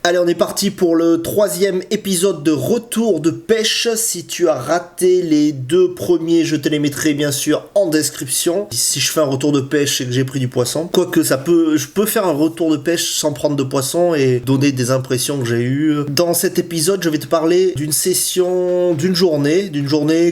Allez, on est parti pour le 3e épisode de Retour de pêche. Si tu as raté les 2 premiers, je te les mettrai bien sûr en description. Si je fais un retour de pêche et que j'ai pris du poisson, quoique je peux faire un retour de pêche sans prendre de poisson et donner des impressions que j'ai eues. Dans cet épisode, je vais te parler d'une session, d'une journée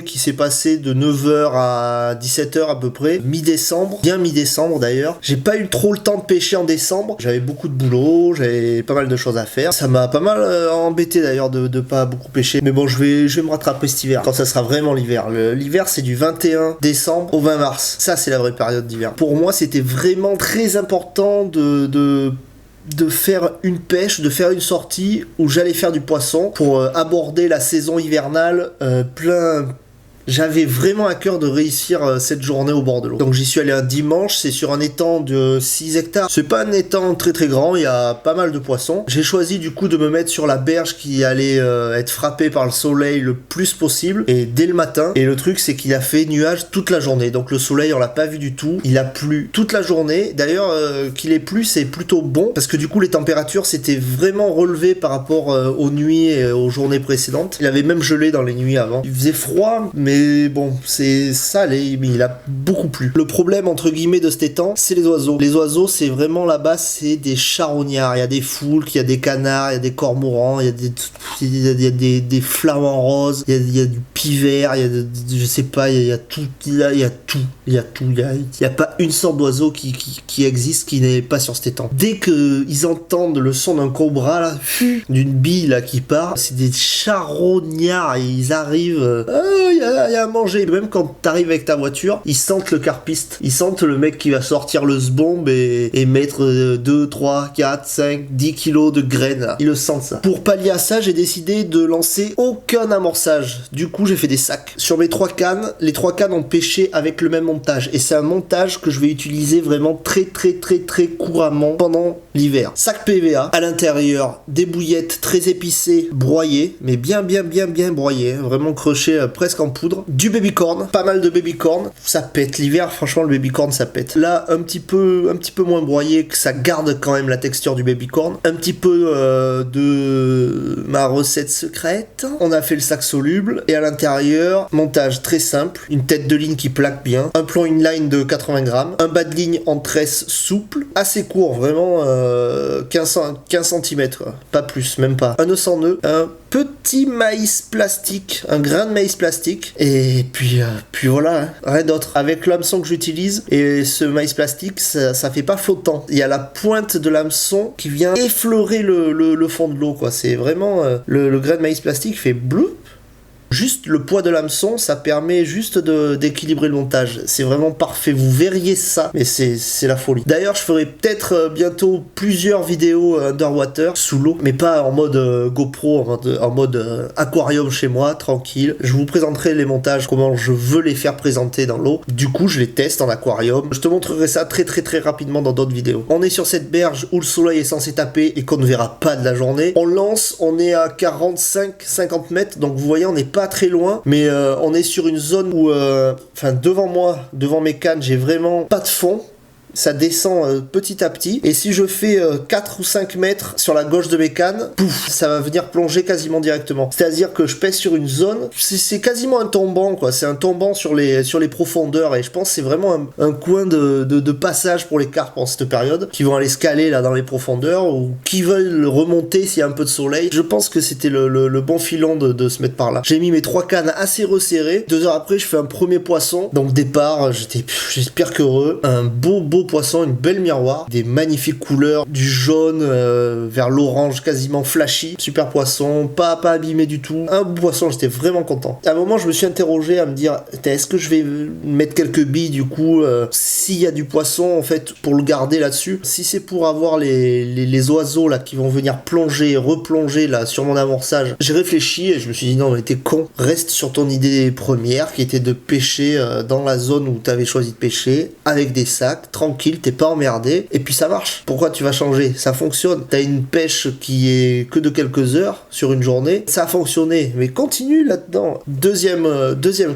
qui s'est passée de 9h à 17h à peu près, mi-décembre, bien mi-décembre d'ailleurs. J'ai pas eu trop le temps de pêcher en décembre, j'avais beaucoup de boulot, j'avais pas mal de choses à faire. Ça m'a pas mal embêté d'ailleurs de pas beaucoup pêcher. Mais bon, je vais me rattraper cet hiver, quand ça sera vraiment l'hiver. L'hiver, c'est du 21 décembre au 20 mars. Ça, c'est la vraie période d'hiver. Pour moi, c'était vraiment très important de faire une pêche, de faire une sortie où j'allais faire du poisson pour aborder la saison hivernale J'avais vraiment à cœur de réussir cette journée au bord de l'eau. Donc j'y suis allé un dimanche, c'est sur un étang de 6 hectares. C'est pas un étang très très grand, il y a pas mal de poissons. J'ai choisi du coup de me mettre sur la berge qui allait être frappée par le soleil le plus possible, et dès le matin. Et le truc c'est qu'il a fait nuage toute la journée, donc le soleil on l'a pas vu du tout. Il a plu toute la journée. D'ailleurs qu'il ait plu c'est plutôt bon, parce que du coup les températures s'étaient vraiment relevées par rapport aux nuits et aux journées précédentes. Il avait même gelé dans les nuits avant. Il faisait froid, mais bon, c'est salé, mais il a beaucoup plu. Le problème, entre guillemets, de cet étang, c'est les oiseaux. Les oiseaux, c'est vraiment là-bas, c'est des charognards. Il y a des foulques, il y a des canards, il y a des cormorans, il y a des flamants roses, il y a du pivert, il y a je sais pas, il y a tout. Il y a pas une sorte d'oiseau qui existe qui n'est pas sur cet étang. Dès qu'ils entendent le son d'un cobra, là, d'une bille là qui part, c'est des charognards et ils arrivent. Il y a à manger. Même quand t'arrives avec ta voiture, ils sentent le carpiste. Ils sentent le mec qui va sortir le sbombe et mettre 2, 3, 4, 5, 10 kilos de graines. Là. Ils le sentent ça. Pour pallier à ça, j'ai décidé de lancer aucun amorçage. Du coup, j'ai fait des sacs. Sur mes 3 cannes, les 3 cannes ont pêché avec le même montage. Et c'est un montage que je vais utiliser vraiment très couramment pendant l'hiver. Sac PVA, à l'intérieur, des bouillettes très épicées, broyées, mais bien broyées. Vraiment crochées presque en poudre. Du babycorn, pas mal de babycorn. Ça pète. L'hiver, franchement, le babycorn, ça pète. Là, un petit peu moins broyé, que ça garde quand même la texture du babycorn. Un petit peu de ma recette secrète. On a fait le sac soluble. Et à l'intérieur, montage très simple. Une tête de ligne qui plaque bien. Un plomb inline de 80 grammes. Un bas de ligne en tresse souple. Assez court, vraiment 15 cm. Pas plus, même pas. Un nœud sans nœud. Un petit maïs plastique. Un grain de maïs plastique. Et puis voilà, hein. Rien d'autre. Avec l'hameçon que j'utilise et ce maïs plastique, ça fait pas flottant. Il y a la pointe de l'hameçon qui vient effleurer le fond de l'eau, quoi. C'est vraiment le grain de maïs plastique fait bleu. Juste le poids de l'hameçon, ça permet juste d'équilibrer le montage. C'est vraiment parfait. Vous verriez ça, mais c'est la folie. D'ailleurs, je ferai peut-être bientôt plusieurs vidéos underwater, sous l'eau, mais pas en mode GoPro, en mode aquarium chez moi, tranquille. Je vous présenterai les montages, comment je veux les faire présenter dans l'eau. Du coup, je les teste en aquarium. Je te montrerai ça très rapidement dans d'autres vidéos. On est sur cette berge où le soleil est censé taper et qu'on ne verra pas de la journée. On lance, on est à 45-50 mètres, donc vous voyez, on n'est pas très loin, mais on est sur une zone où devant moi, devant mes cannes, j'ai vraiment pas de fond. Ça descend petit à petit, et si je fais 4 ou 5 mètres sur la gauche de mes cannes, pouf, ça va venir plonger quasiment directement. C'est-à-dire que je pèse sur une zone, c'est quasiment un tombant, quoi. C'est un tombant sur les profondeurs, et je pense que c'est vraiment un coin de passage pour les carpes en cette période, qui vont aller se caler là dans les profondeurs, ou qui veulent remonter s'il y a un peu de soleil. Je pense que c'était le bon filon de se mettre par là. J'ai mis mes 3 cannes assez resserrées. 2 heures après, je fais un premier poisson. Donc départ, j'étais pire qu'heureux. Un beau poisson, une belle miroir, des magnifiques couleurs, du jaune vers l'orange quasiment flashy, super poisson, pas abîmé du tout, un beau poisson, j'étais vraiment content. À un moment je me suis interrogé à me dire, est-ce que je vais mettre quelques billes du coup, s'il y a du poisson en fait pour le garder là-dessus, si c'est pour avoir les oiseaux là qui vont venir plonger, replonger là sur mon amorçage. J'ai réfléchi et je me suis dit non mais t'es con, reste sur ton idée première qui était de pêcher dans la zone où t'avais choisi de pêcher, avec des sacs, tranquille, tranquille, t'es pas emmerdé, et puis ça marche. Pourquoi tu vas changer? Ça fonctionne. T'as une pêche qui est que de quelques heures sur une journée, ça a fonctionné, mais continue là-dedans. Deuxième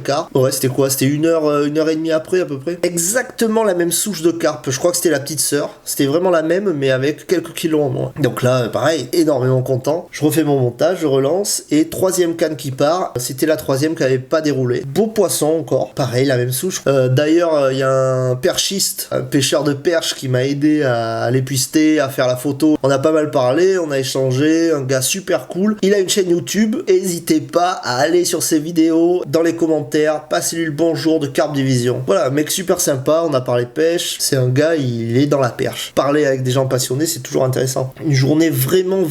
carpe, ouais, c'était quoi? C'était une heure et demie après à peu près. Exactement la même souche de carpe, je crois que c'était la petite sœur, c'était vraiment la même, mais avec quelques kilos en moins. Donc là, pareil, énormément content. Je refais mon montage, je relance, et troisième canne qui part, c'était la troisième qui avait pas déroulé. Beau poisson encore, pareil, la même souche. D'ailleurs, il y a un perchiste, un pêcheur de perche qui m'a aidé à l'épuister, à faire la photo. On a pas mal parlé, on a échangé, un gars super cool. Il a une chaîne YouTube, n'hésitez pas à aller sur ses vidéos, dans les commentaires, passez-lui le bonjour de Carpe Division. Voilà, mec super sympa, on a parlé pêche, c'est un gars, il est dans la perche. Parler avec des gens passionnés, c'est toujours intéressant. Une journée vraiment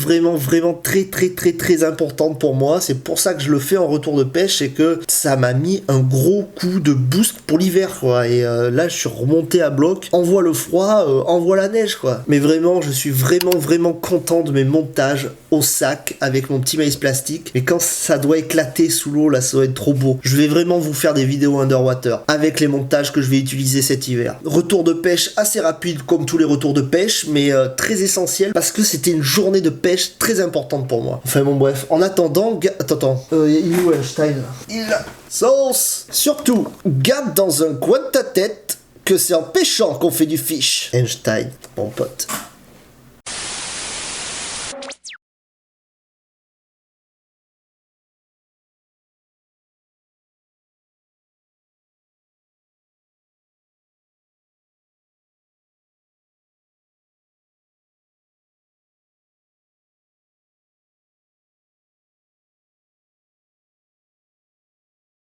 très importante pour moi, c'est pour ça que je le fais en retour de pêche, c'est que ça m'a mis un gros coup de boost pour l'hiver, quoi. Et là, je suis remonté à bloc, envoie le froid, envoie la neige, quoi. Mais vraiment, je suis vraiment content de mes montages au sac avec mon petit maïs plastique. Mais quand ça doit éclater sous l'eau, là, ça doit être trop beau. Je vais vraiment vous faire des vidéos underwater avec les montages que je vais utiliser cet hiver. Retour de pêche assez rapide comme tous les retours de pêche, mais très essentiel parce que c'était une journée de pêche très importante pour moi. Enfin bon bref, en attendant, attends, il est où Einstein? Il a sauce. Surtout, garde dans un coin de ta tête que c'est en pêchant qu'on fait du fish. Einstein, mon pote.